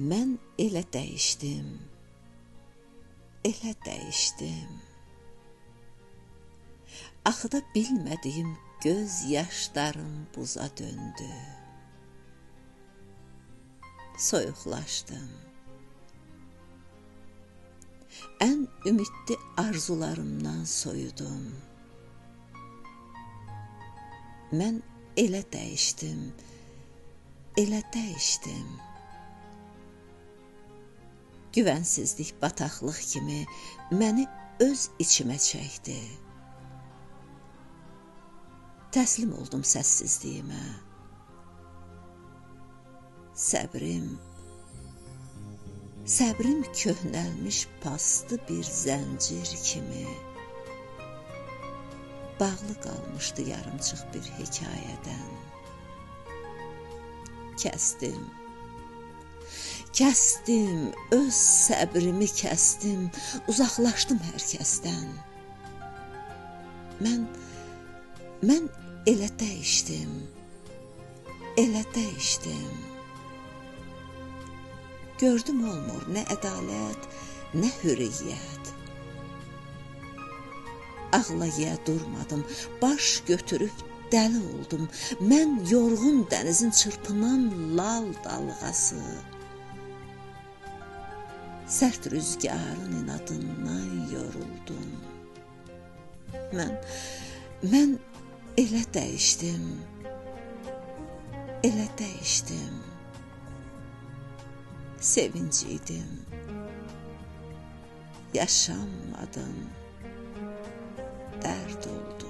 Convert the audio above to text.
Mən elə dəyişdim, elə dəyişdim. Axıda bilmədiyim göz yaşlarım buza döndü. Soyuqlaşdım. Ən ümidli arzularımdan soyudum. Mən elə dəyişdim, elə dəyişdim. Güvənsizlik bataqlıq kimi məni öz içimə çəkdi. Təslim oldum səssizliyimə. Səbrim köhnəlmiş paslı bir zəncir kimi bağlı qalmışdı yarımçıq bir hekayədən. Kəsdim, öz səbrimi kəsdim, uzaqlaşdım hər kəsdən. Mən elə dəyişdim, elə dəyişdim. Gördüm olmur nə ədalət, nə hürriyyət. Ağlaya durmadım, baş götürüb dəli oldum. Mən yorğun dənizin çırpınan lal dalğası. Sərt rüzgarın inadından yoruldum. Mən elə dəyişdim, elə dəyişdim. Sevinciydim, yaşanmadım, dərd oldum.